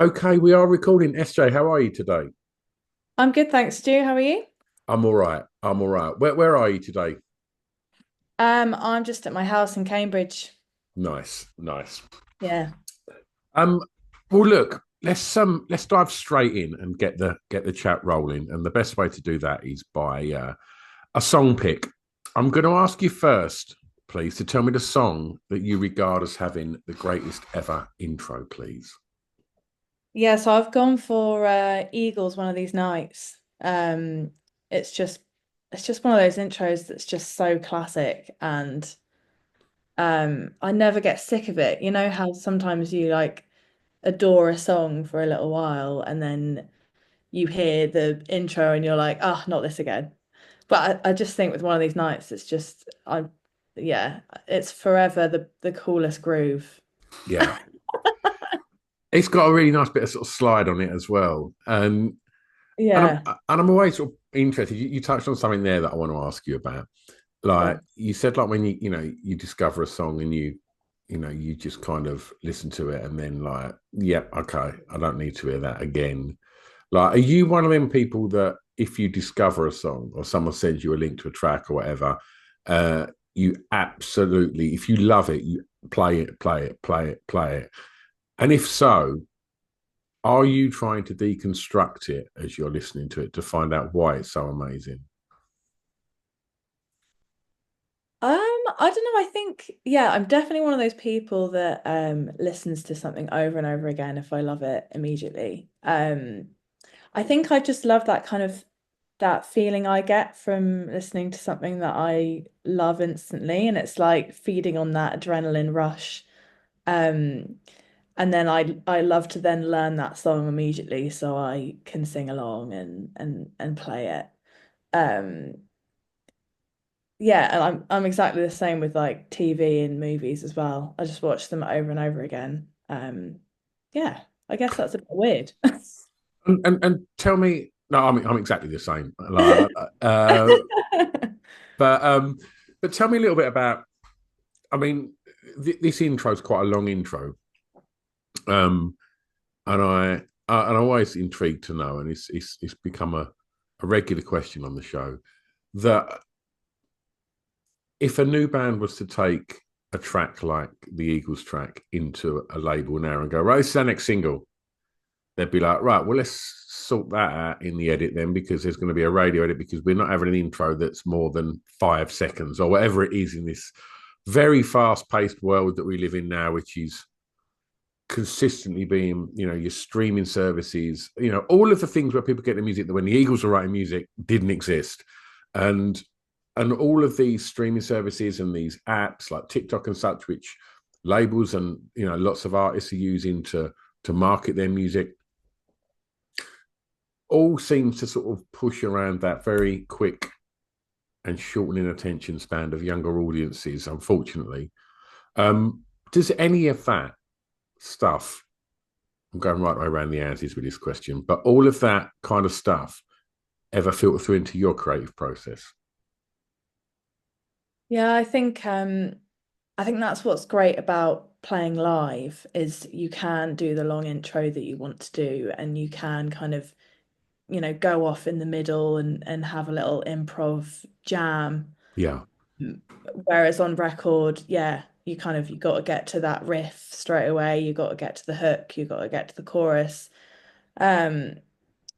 Okay, we are recording. SJ, how are you today? I'm good, thanks, Stu. How are you? I'm all right. I'm all right. Where are you today? I'm just at my house in Cambridge. Nice, nice. Yeah. Um, well, look, let's dive straight in and get the chat rolling. And the best way to do that is by a song pick. I'm going to ask you first, please, to tell me the song that you regard as having the greatest ever intro, please. Yeah, so I've gone for Eagles one of these nights. It's just it's just one of those intros that's just so classic and I never get sick of it. You know how sometimes you like adore a song for a little while and then you hear the intro and you're like, oh, not this again. But I just think with one of these nights, it's just yeah, it's forever the coolest groove. Yeah, it's got a really nice bit of sort of slide on it as well, and Yeah. I'm always sort of interested. You touched on something there that I want to ask you about. Like Sure. you said, like when you discover a song and you just kind of listen to it and then like, yeah, okay, I don't need to hear that again. Like, are you one of them people that if you discover a song or someone sends you a link to a track or whatever, uh, you absolutely, if you love it, you play it, play it, play it, play it. And if so, are you trying to deconstruct it as you're listening to it to find out why it's so amazing? I don't know. I think, yeah, I'm definitely one of those people that listens to something over and over again if I love it immediately. I think I just love that kind of that feeling I get from listening to something that I love instantly, and it's like feeding on that adrenaline rush. Um, and then I love to then learn that song immediately so I can sing along and play it. Um, yeah, and I'm exactly the same with like TV and movies as well. I just watch them over and over again. Yeah, I guess that's a bit weird. And tell me, no, I'm exactly the same. Like, but but tell me a little bit about. I mean, this intro is quite a long intro, um, and I'm always intrigued to know, and it's become a regular question on the show that if a new band was to take a track like the Eagles track into a label now and go, right, this is our next single, they'd be like, right, well, let's sort that out in the edit then, because there's going to be a radio edit because we're not having an intro that's more than 5 seconds or whatever it is in this very fast-paced world that we live in now, which is consistently being, your streaming services, all of the things where people get the music that when the Eagles were writing music didn't exist. And all of these streaming services and these apps like TikTok and such, which labels and lots of artists are using to market their music, all seems to sort of push around that very quick and shortening attention span of younger audiences, unfortunately. Um, does any of that stuff, I'm going right way around the houses with this question, but all of that kind of stuff ever filter through into your creative process? Yeah, I think that's what's great about playing live is you can do the long intro that you want to do and you can kind of, go off in the middle and have a little improv jam. Yeah. Whereas on record, yeah, you got to get to that riff straight away. You got to get to the hook. You got to get to the chorus. Um,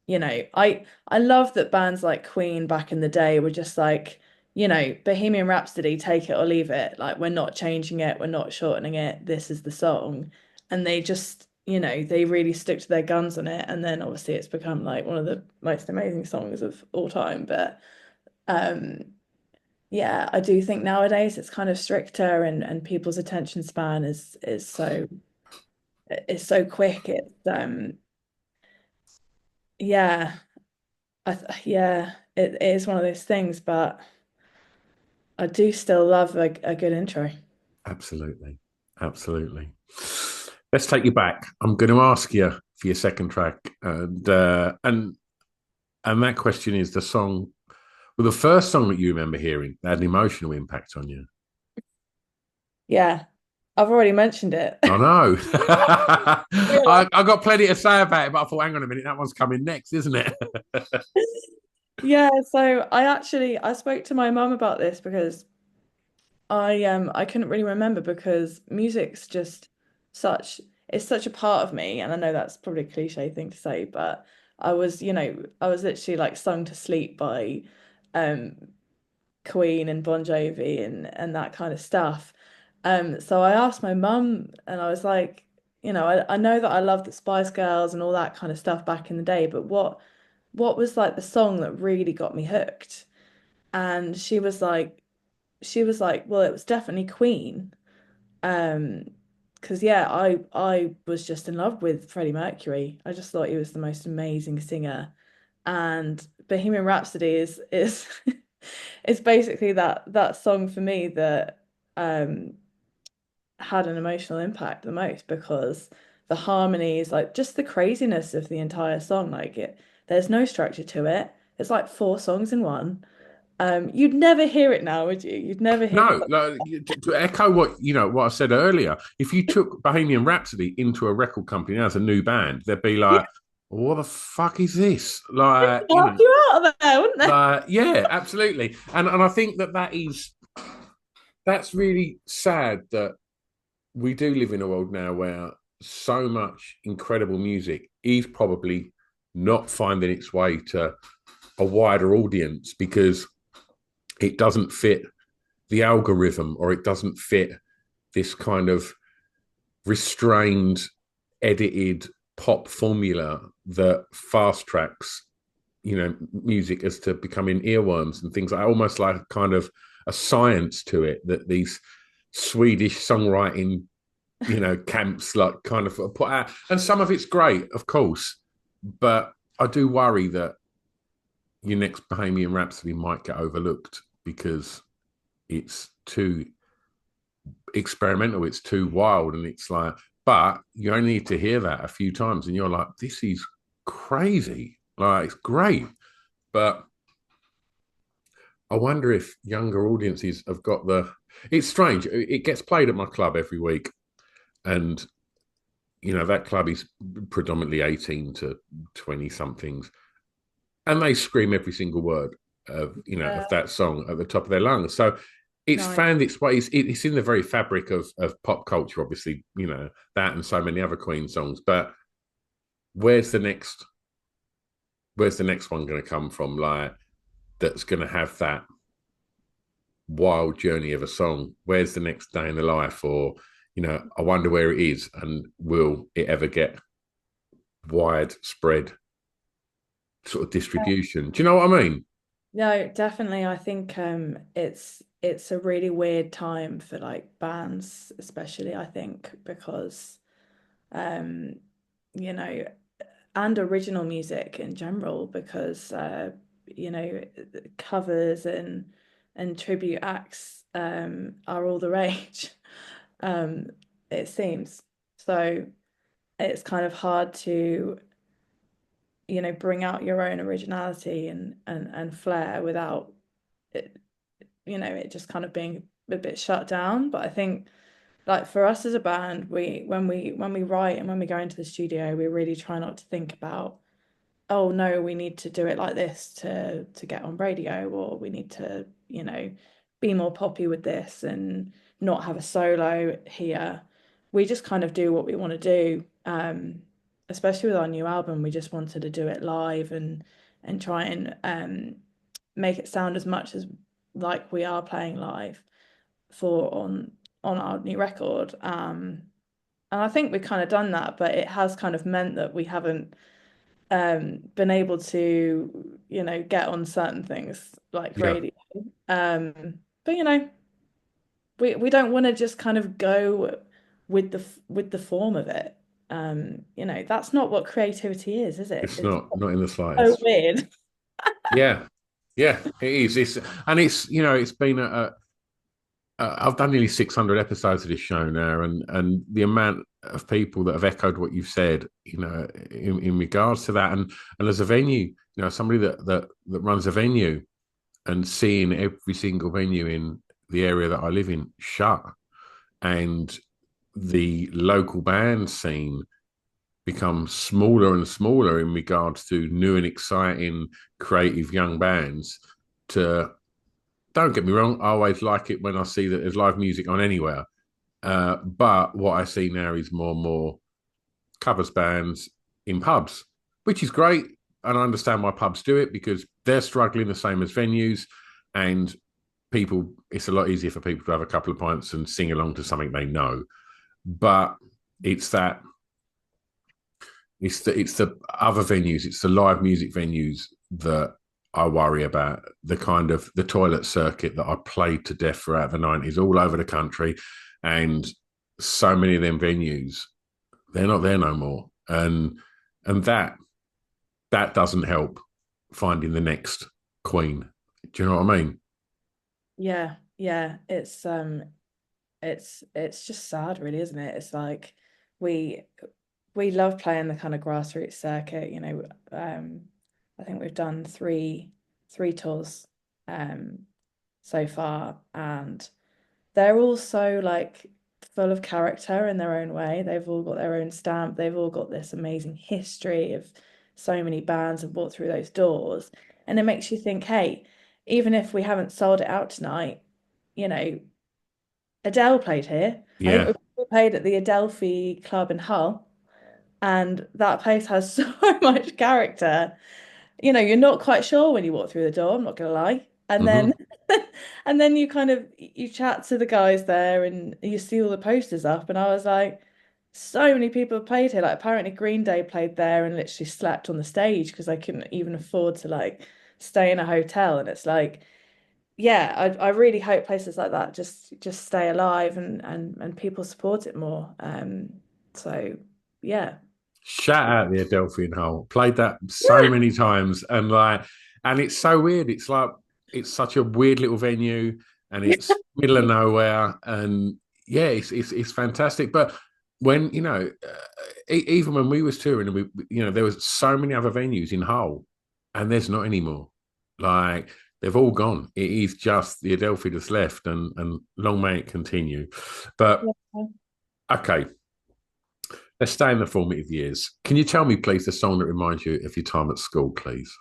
I love that bands like Queen back in the day were just like, Bohemian Rhapsody, take it or leave it. Like we're not changing it, we're not shortening it. This is the song, and they just, they really stuck to their guns on it. And then obviously it's become like one of the most amazing songs of all time. But um, yeah, I do think nowadays it's kind of stricter and people's attention span is so quick. It's yeah, yeah, it is one of those things, but I do still love a good intro. Absolutely. Absolutely. Let's take you back. I'm going to ask you for your second track, and that question is the song, well, the first song that you remember hearing that had an emotional impact on you. Yeah. I've already mentioned it. I know. I got plenty to say about it, but I thought, hang on a minute, that one's coming next, isn't it? Yeah, so I spoke to my mum about this because I couldn't really remember because music's just such it's such a part of me, and I know that's probably a cliche thing to say, but I was literally like sung to sleep by um Queen and Bon Jovi and that kind of stuff. So I asked my mum and I was like, I know that I loved the Spice Girls and all that kind of stuff back in the day, but what was like the song that really got me hooked? And she was like, well, it was definitely Queen. Um, because yeah, I was just in love with Freddie Mercury. I just thought he was the most amazing singer. And Bohemian Rhapsody is it's basically that song for me that um had an emotional impact the most because the harmonies, like just the craziness of the entire song, there's no structure to it. It's like four songs in one. You'd never hear it now, would you? You'd never hear No, like, to echo what I said earlier, if you took Bohemian Rhapsody into a record company as a new band, they'd be yeah, like, "What the fuck is this?" Like, knock you out of there, wouldn't they? like yeah, absolutely. And I think that's really sad that we do live in a world now where so much incredible music is probably not finding its way to a wider audience because it doesn't fit the algorithm or it doesn't fit this kind of restrained, edited pop formula that fast tracks, music as to becoming earworms and things like almost like kind of a science to it that these Swedish songwriting, camps like kind of put out. And some of it's great, of course, but I do worry that your next Bohemian Rhapsody might get overlooked because it's too experimental, it's too wild, and it's like, but you only need to hear that a few times and you're like, this is crazy. Like, it's great. But I wonder if younger audiences have got it's strange. It gets played at my club every week. And, that club is predominantly 18 to 20 somethings. And they scream every single word of that song at the top of their lungs. So it's Nice. found its way. It's in the very fabric of pop culture, obviously, that and so many other Queen songs. But where's the next where's the next one going to come from? Like, that's going to have that wild journey of a song. Where's the next day in the life? Or, I wonder where it is, and will it ever get widespread sort of distribution? Do you know what I mean? No, definitely. I think it's a really weird time for like bands, especially I think because um you know and original music in general because you know covers and tribute acts are all the rage. Um it seems. So it's kind of hard to bring out your own originality and flair without it, it just kind of being a bit shut down. But I think like for us as a band, when we write and when we go into the studio, we really try not to think about, oh no, we need to do it like this to get on radio, or we need to, be more poppy with this and not have a solo here. We just kind of do what we want to do. Especially with our new album, we just wanted to do it live and try and make it sound as much as like we are playing live for on our new record. And I think we've kind of done that, but it has kind of meant that we haven't been able to, get on certain things like Yeah, radio. But we don't want to just kind of go with the form of it. That's not what creativity is it? it's It's not in the so slightest. weird. Yeah, yeah, it is. It's been I've done nearly 600 episodes of this show now, and the amount of people that have echoed what you've said, in regards to that, and as a venue, somebody that runs a venue and seeing every single venue in the area that I live in shut, and the local band scene become smaller and smaller in regards to new and exciting, creative young bands. To Don't get me wrong, I always like it when I see that there's live music on anywhere. But what I see now is more and more covers bands in pubs, which is great. And I understand why pubs do it because they're struggling the same as venues. And people, it's a lot easier for people to have a couple of pints and sing along to something they know. But it's that it's the other venues, it's the live music venues that I worry about. The kind of the toilet circuit that I played to death throughout the 90s all over the country, and so many of them venues, they're not there no more, and that doesn't help finding the next Queen. Do you know what I mean? Yeah, yeah. It's just sad, really, isn't it? It's like we we love playing the kind of grassroots circuit, you know. I think we've done three tours um so far, and they're all so like full of character in their own way. They've all got their own stamp. They've all got this amazing history of so many bands have walked through those doors. And it makes you think, hey, even if we haven't sold it out tonight, you know, Adele played here. I think Yeah. we played at the Adelphi Club in Hull, and that place has so much character. You know, you're not quite sure when you walk through the door, I'm not gonna lie. And then Mm-hmm. and then you chat to the guys there and you see all the posters up and I was like, so many people have played here. Like apparently Green Day played there and literally slept on the stage because they couldn't even afford to like stay in a hotel. And it's like, yeah, I really hope places like that just stay alive and people support it more. So yeah. Shout out the Adelphi Hull. Played that so many times, and it's so weird. It's like it's such a weird little venue, and it's middle of nowhere, and yeah, it's fantastic. But when even when we was touring, and there was so many other venues in Hull, and there's not anymore. Like they've all gone. It is just the Adelphi that's left, and long may it continue. But Yeah. okay, let's stay in the formative years. Can you tell me, please, the song that reminds you of your time at school, please?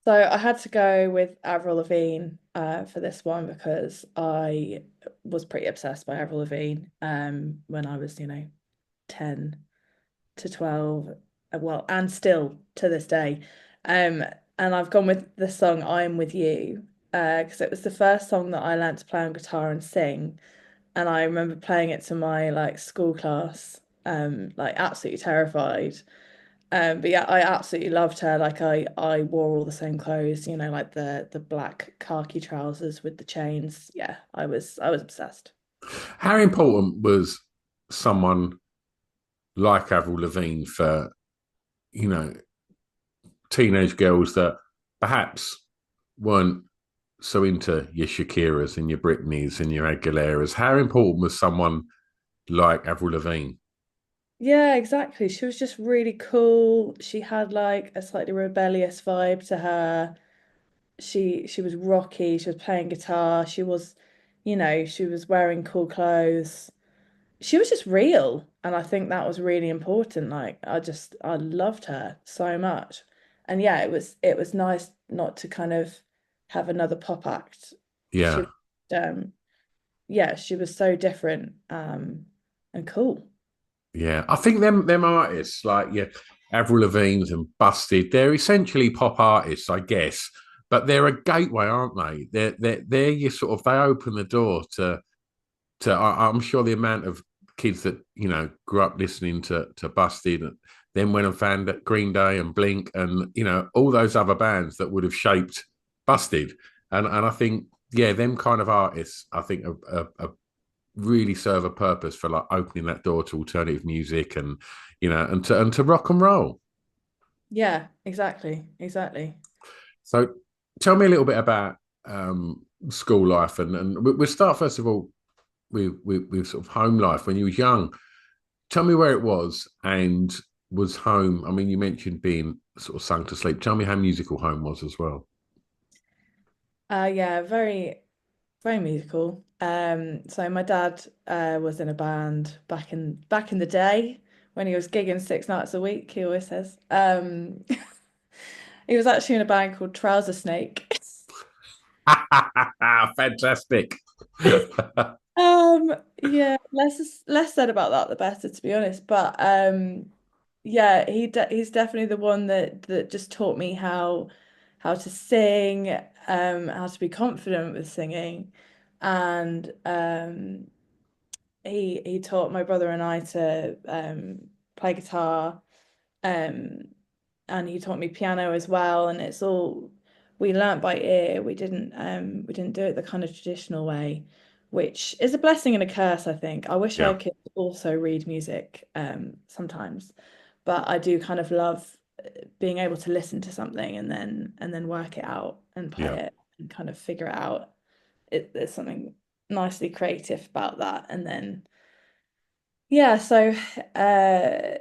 So I had to go with Avril Lavigne for this one because I was pretty obsessed by Avril Lavigne when I was, 10 to 12, well, and still to this day. Um, and I've gone with the song I'm With You because it was the first song that I learnt to play on guitar and sing. And I remember playing it to my like school class, like absolutely terrified. But yeah, I absolutely loved her. Like I wore all the same clothes, like the black khaki trousers with the chains. Yeah, I was obsessed. How important was someone like Avril Lavigne for, you know, teenage girls that perhaps weren't so into your Shakiras and your Britneys and your Aguileras? How important was someone like Avril Lavigne? Yeah, exactly. She was just really cool. She had like a slightly rebellious vibe to her. She was rocky. She was playing guitar. She was wearing cool clothes. She was just real, and I think that was really important. Like I loved her so much. And yeah, it was nice not to kind of have another pop act. She Yeah. um yeah, she was so different and cool. Yeah, I think them artists like Avril Lavigne's and Busted, they're essentially pop artists, I guess, but they're a gateway, aren't they? They're you sort of they open the door to. I'm sure the amount of kids that grew up listening to Busted, and then went and found that Green Day and Blink and all those other bands that would have shaped Busted, and I think them kind of artists, I think are really serve a purpose for like opening that door to alternative music and and to rock and roll. Yeah, exactly. Exactly. So tell me a little bit about school life and we'll start first of all with sort of home life when you was young. Tell me where it was and was home. I mean, you mentioned being sort of sung to sleep. Tell me how musical home was as well. Yeah, very. Very musical. So my dad was in a band back in the day when he was gigging 6 nights a week, he always says. He was actually in a band called Trouser Snake. Fantastic. Yeah, less said about that the better, to be honest. But yeah, he's definitely the one that just taught me how to sing, how to be confident with singing, and he taught my brother and I to play guitar, um, and he taught me piano as well. And it's all we learnt by ear. We didn't do it the kind of traditional way, which is a blessing and a curse, I think. I wish I Yeah, could also read music sometimes, but I do kind of love being able to listen to something and then work it out and play yeah. it and kind of figure it out. There's something nicely creative about that. And then yeah, so uh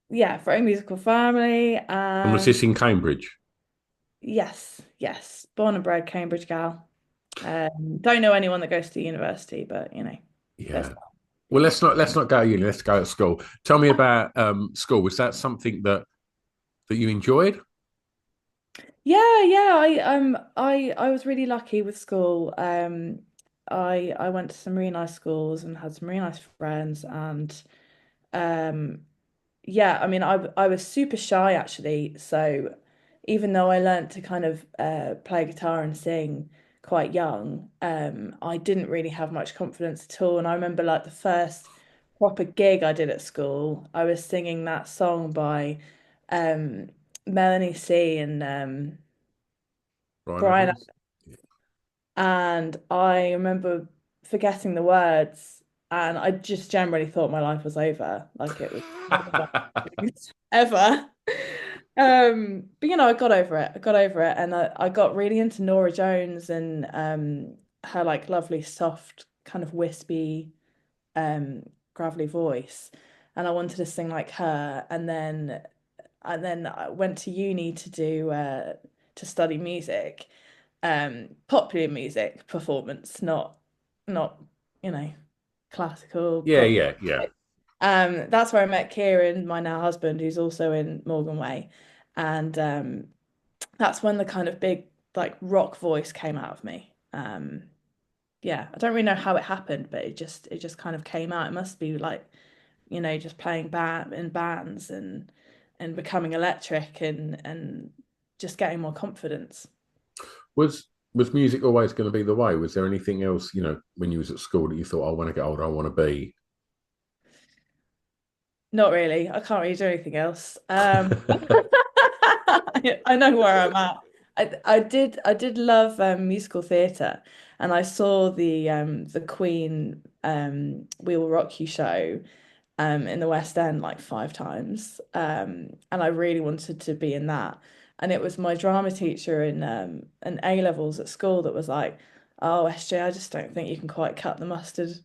yeah, very musical family And was and this in Cambridge? yes, yes, born and bred Cambridge gal. Don't know anyone that goes to university, but there's Yeah. Well, let's not go at uni. Let's go at school. Tell me about school. Was that something that you enjoyed? yeah. I was really lucky with school. I went to some really nice schools and had some really nice friends and um yeah, I mean, I was super shy actually. So even though I learnt to kind of play guitar and sing quite young, I didn't really have much confidence at all. And I remember like the first proper gig I did at school, I was singing that song by um, Melanie C and Brian Brian, Adams? and I remember forgetting the words, and I just generally thought my life was over, like it was one of the worst things ever. But I got over it. I got over it, and I got really into Nora Jones and her like lovely, soft, kind of wispy, um, gravelly voice, and I wanted to sing like her. And then I went to uni to do to study music, popular music performance, not you know classical Yeah, proper yeah, yeah, music. That's where I met Kieran, my now husband, who's also in Morganway, and that's when the kind of big like rock voice came out of me. Yeah, I don't really know how it happened, but it just kind of came out. It must be like just playing band in bands and becoming electric and just getting more confidence. Was music always going to be the way? Was there anything else, when you was at school that you thought, I want to get older, I want to be? Not really. I can't really do anything else. I know where I'm at. I did love musical theatre, and I saw the Queen We Will Rock You show in the West End like 5 times. And I really wanted to be in that. And it was my drama teacher in A levels at school that was like, "Oh, SJ, I just don't think you can quite cut the mustard."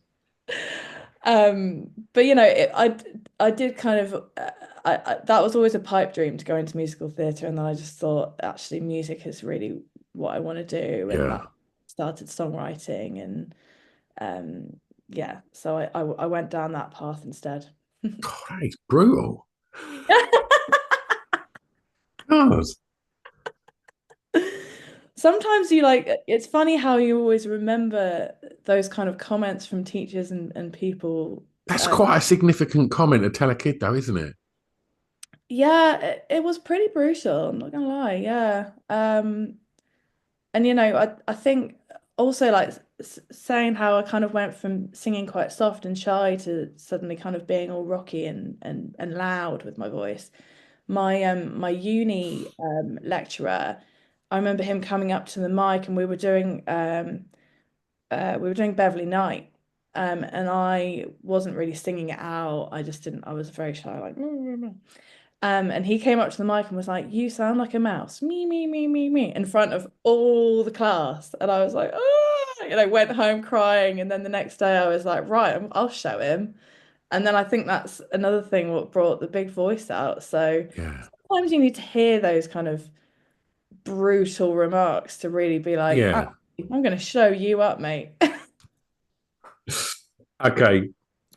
But I did kind of that was always a pipe dream to go into musical theatre, and then I just thought actually music is really what I want to do, and Yeah. that started songwriting, and yeah, so I went down that path instead. God, that is brutal. God. Sometimes it's funny how you always remember those kind of comments from teachers and people. That's Um, quite a significant comment to tell a kid, though, isn't it? yeah, it was pretty brutal, I'm not gonna lie. Yeah. And I think also like saying how I kind of went from singing quite soft and shy to suddenly kind of being all rocky and loud with my voice. My uni lecturer, I remember him coming up to the mic and we were doing Beverly Knight. And I wasn't really singing it out. I just didn't, I was very shy, like and he came up to the mic and was like, "You sound like a mouse, me," in front of all the class. And I was like, "Oh," went home crying. And then the next day I was like, "Right, I'll show him." And then I think that's another thing what brought the big voice out. So Yeah. sometimes you need to hear those kind of brutal remarks to really be like, Yeah. I'm going to show you up, mate. Okay,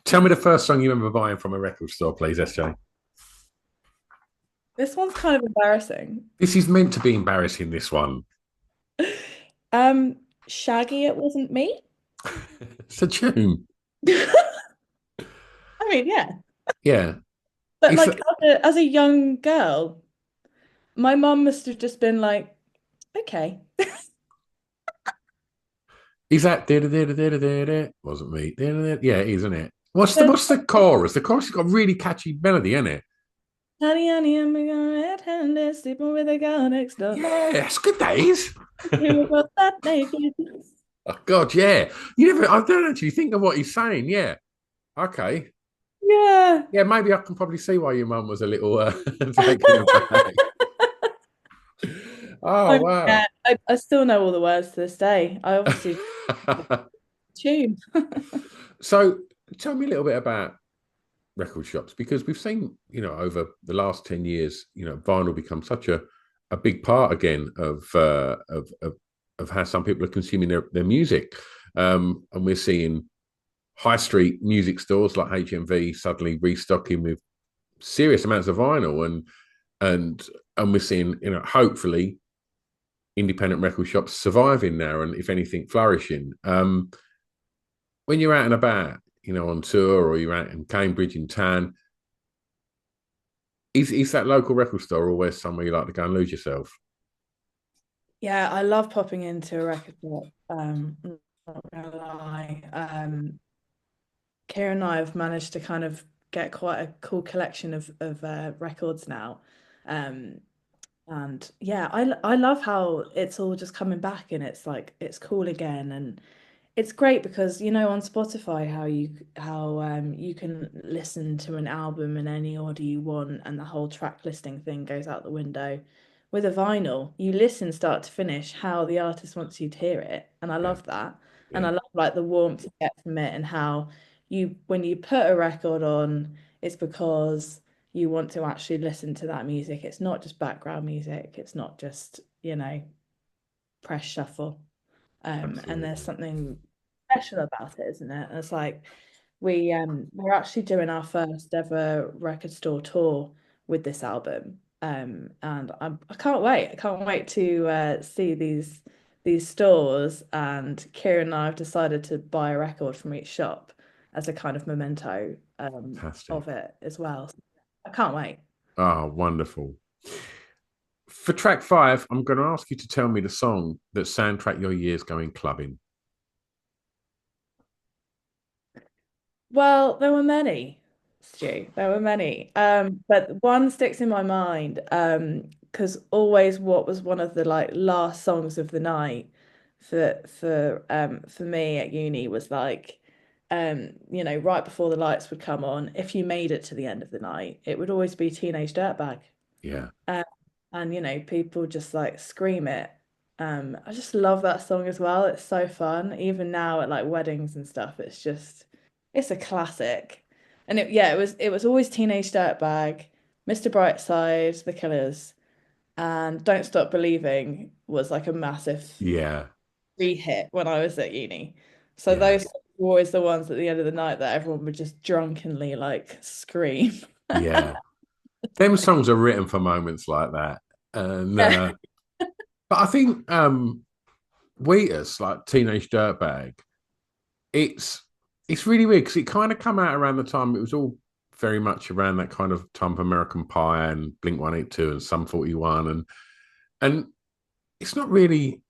tell me the first song you remember buying from a record store, please, SJ. This one's kind of embarrassing. This is meant to be embarrassing. This one, Shaggy, It Wasn't Me. it's a tune. I mean, yeah. Yeah, But it's like as a young girl, my mum must have just been like, okay. is that wasn't me? Yeah, it is, isn't it? What's the Then, what's the chorus? The chorus has got a really catchy melody, isn't it? honey, honey, I'm gonna red-handed sleeping with a girl next door. Yeah, that's good days. He was both that naked. Oh God, yeah. You never. I don't actually think of what he's saying. Yeah. Okay. Yeah. Yeah, maybe I can probably see why your mum was a little taken aback. Oh Yeah, wow. I still know all the words to this day. I obviously tune. So tell me a little bit about record shops because we've seen, over the last 10 years, vinyl become such a big part again of how some people are consuming their music. And we're seeing high street music stores like HMV suddenly restocking with serious amounts of vinyl and we're seeing, hopefully independent record shops surviving now and if anything flourishing. When you're out and about, on tour or you're out in Cambridge in town, is that local record store always somewhere you like to go and lose yourself? Yeah, I love popping into a record shop. Not gonna lie. Kira and I have managed to kind of get quite a cool collection of records now. Um, and yeah, I love how it's all just coming back and it's like it's cool again and it's great because on Spotify how you can listen to an album in any order you want and the whole track listing thing goes out the window. With a vinyl, you listen start to finish how the artist wants you to hear it, and I Yeah, love that. And yeah, I love like the warmth you get from it and how you when you put a record on, it's because you want to actually listen to that music. It's not just background music. It's not just, press shuffle. And there's absolutely. something special about it, isn't it? And it's like we're actually doing our first ever record store tour with this album. And I can't wait. I can't wait to see these stores. And Kieran and I have decided to buy a record from each shop as a kind of memento Fantastic. of it as well. So I can't wait. Oh, wonderful. For track five, I'm going to ask you to tell me the song that soundtrack your years going clubbing. Well, there were many, Stu. There were many. But one sticks in my mind. Because always what was one of the like last songs of the night for me at uni was like, right before the lights would come on, if you made it to the end of the night, it would always be Teenage Dirtbag. Yeah, Um, and people just like scream it. I just love that song as well. It's so fun. Even now at like weddings and stuff, it's a classic. And it was always Teenage Dirtbag, Mr. Brightside, The Killers, and Don't Stop Believing was like a massive yeah, re-hit when I was at uni. So yeah, those were always the ones at the end of the night that everyone would just drunkenly like scream. yeah. Them songs are written for moments like that. And Yeah. but I think Wheatus, like Teenage Dirtbag, it's it's really weird because it kind of come out around the time it was all very much around that kind of time of American Pie and Blink 182 and Sum 41 and it's not really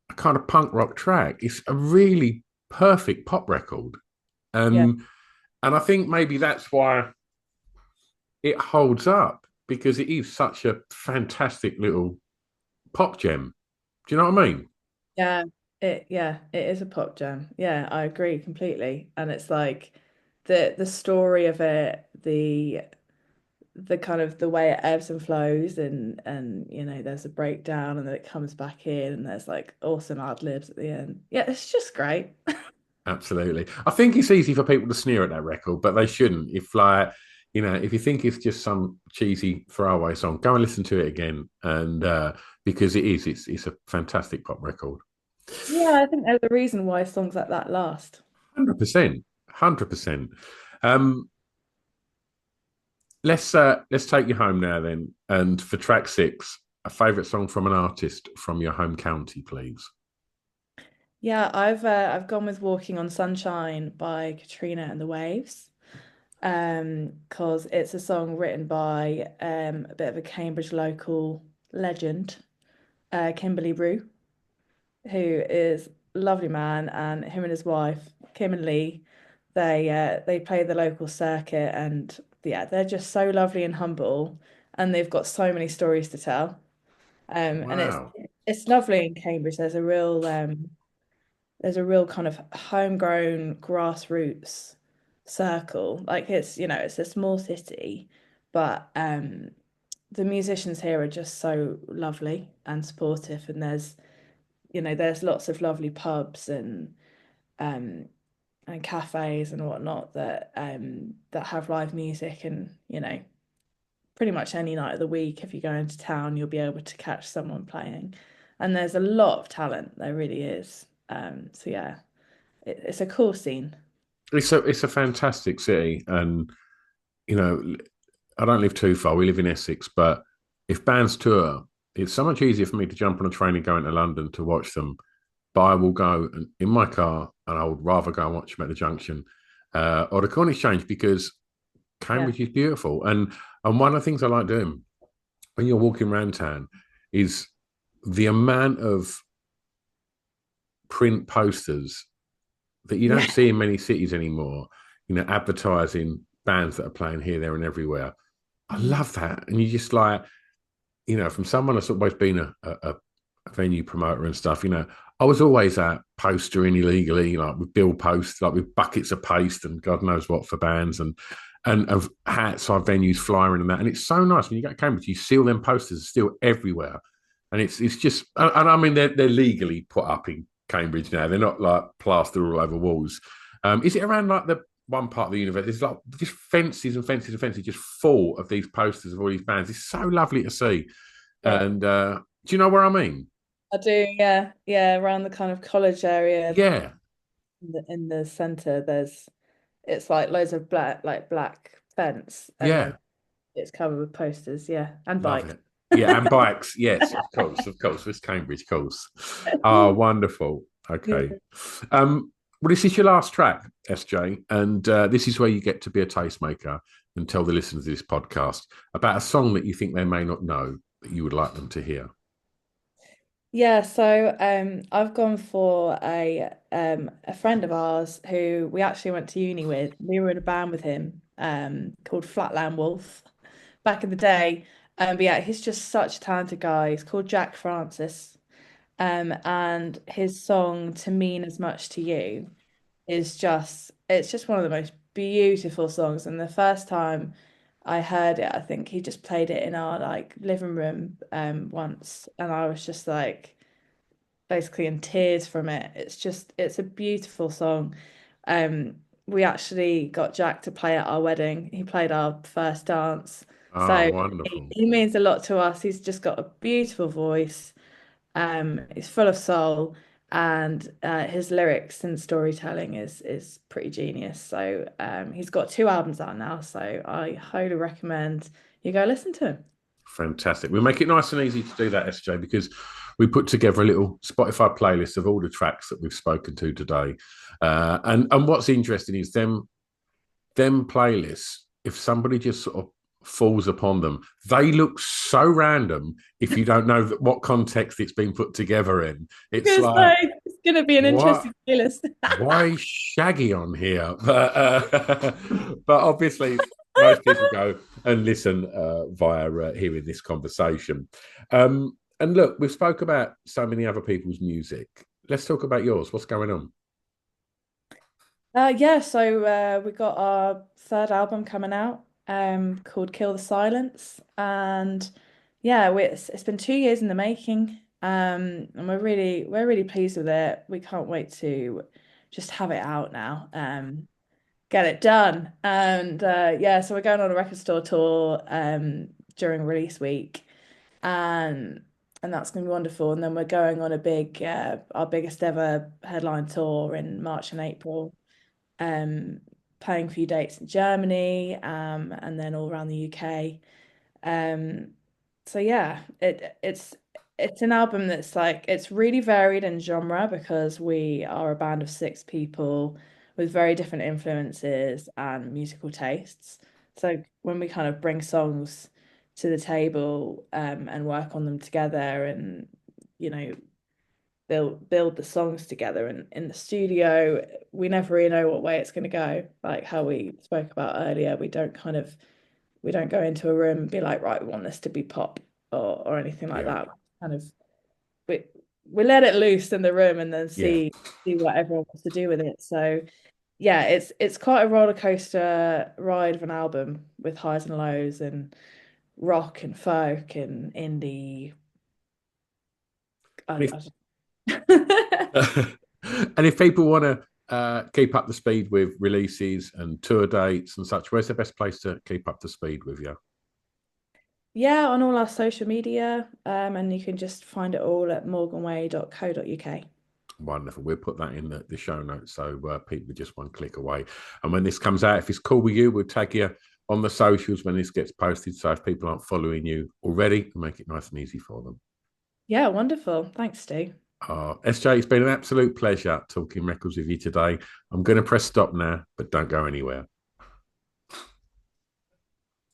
a kind of punk rock track. It's a really perfect pop record. Yeah. And and I think maybe that's why it holds up because it is such a fantastic little pop gem. Do you know what I mean? It is a pop jam. Yeah, I agree completely. And it's like the story of it, the kind of the way it ebbs and flows and there's a breakdown and then it comes back in and there's like awesome ad libs at the end. Yeah, it's just great. Absolutely. I think it's easy for people to sneer at that record, but they shouldn't. If you think it's just some cheesy throwaway song, go and listen to it again. And because it's a fantastic pop record. Yeah, I think there's a reason why songs like that last. 100%, 100%. Um, let's take you home now then. And for track six, a favourite song from an artist from your home county, please. Yeah, I've gone with Walking on Sunshine by Katrina and the Waves. Because it's a song written by a bit of a Cambridge local legend, Kimberly Brew, who is a lovely man, and him and his wife, Kim and Lee, they play the local circuit, and yeah, they're just so lovely and humble, and they've got so many stories to tell. And Wow. it's lovely in Cambridge. There's a real kind of homegrown grassroots circle. Like it's a small city, but the musicians here are just so lovely and supportive, and there's lots of lovely pubs um and cafes and whatnot that have live music, and pretty much any night of the week if you go into town you'll be able to catch someone playing, and there's a lot of talent, there really is. So yeah, it's a cool scene. It's a fantastic city, and you know, I don't live too far. We live in Essex, but if bands tour, it's so much easier for me to jump on a train and go into London to watch them. But I will go in my car, and I would rather go and watch them at the junction or the Corn Exchange because Yeah. Cambridge is beautiful. And one of the things I like doing when you're walking around town is the amount of print posters that you Yeah. don't see in many cities anymore. You know, advertising bands that are playing here, there, and everywhere. I Mhm. love that, and you just like, from someone that's always been a venue promoter and stuff, I was always out postering illegally, like with bill posts, like with buckets of paste and God knows what for bands and of hats on venues flying and that. And it's so nice when you go to Cambridge, you see all them posters still everywhere. And it's just, and I mean, they're legally put up in Cambridge now. They're not like plastered all over walls. Is it around like the one part of the universe? There's like just fences and fences and fences just full of these posters of all these bands. It's so lovely to see. Yeah. And do you know where I mean? I do, yeah. Yeah, around the kind of college area Yeah, in the center, it's like loads of black fence, and then yeah, it's covered with posters, yeah, and love bikes. it. Yeah, and bikes. Yes, of course, of course. It's Cambridge, of course. Ah, wonderful. Yeah. Okay. Well, this is your last track, SJ, and this is where you get to be a tastemaker and tell the listeners of this podcast about a song that you think they may not know that you would like them to hear. Yeah, so I've gone for a friend of ours who we actually went to uni with. We were in a band with him called Flatland Wolf back in the day. But yeah, he's just such a talented guy. He's called Jack Francis. And his song "To Mean As Much to You" it's just one of the most beautiful songs. And the first time I heard it, I think he just played it in our like living room once, and I was just like basically in tears from it. It's a beautiful song. Um, we actually got Jack to play at our wedding. He played our first dance. Ah, So wonderful. he means a lot to us. He's just got a beautiful voice. He's full of soul, and his lyrics and storytelling is pretty genius. So he's got two albums out now. So I highly recommend you go listen to him. Fantastic. We make it nice and easy to do that, SJ, because we put together a little Spotify playlist of all the tracks that we've spoken to today. And what's interesting is them playlists, if somebody just sort of falls upon them, they look so random if you don't know what context it's been put together in. It's Because like, it's going to be an what? interesting playlist. Why is Shaggy on here? But obviously, most people go and listen via hearing this conversation. And look, we've spoke about so many other people's music. Let's talk about yours. What's going on? Yeah, so we got our third album coming out, called Kill the Silence, and yeah, it's been 2 years in the making, and we're really pleased with it. We can't wait to just have it out now, get it done, and yeah, so we're going on a record store tour during release week, and and that's going to be wonderful. And then we're going on a our biggest ever headline tour in March and April, um, playing a few dates in Germany, and then all around the UK. Um, so yeah, it's an album that's like it's really varied in genre because we are a band of six people with very different influences and musical tastes. So when we kind of bring songs to the table, and work on them together and you know build the songs together in the studio, we never really know what way it's going to go. Like how we spoke about earlier, we don't go into a room and be like, right, we want this to be pop or anything like Yeah. that. Kind of we we let it loose in the room and then Yeah. see what everyone wants to do with it. So yeah, it's quite a roller coaster ride of an album with highs and lows and rock and folk and indie. And if, I and if people want to keep up the speed with releases and tour dates and such, where's the best place to keep up the speed with you? Yeah, on all our social media, and you can just find it all at morganway.co.uk. Wonderful. We'll put that in the show notes so people are just one click away. And when this comes out, if it's cool with you, we'll tag you on the socials when this gets posted. So if people aren't following you already, we'll make it nice and easy for them. Yeah, wonderful. Thanks, Stu. SJ, it's been an absolute pleasure talking records with you today. I'm going to press stop now, but don't go anywhere.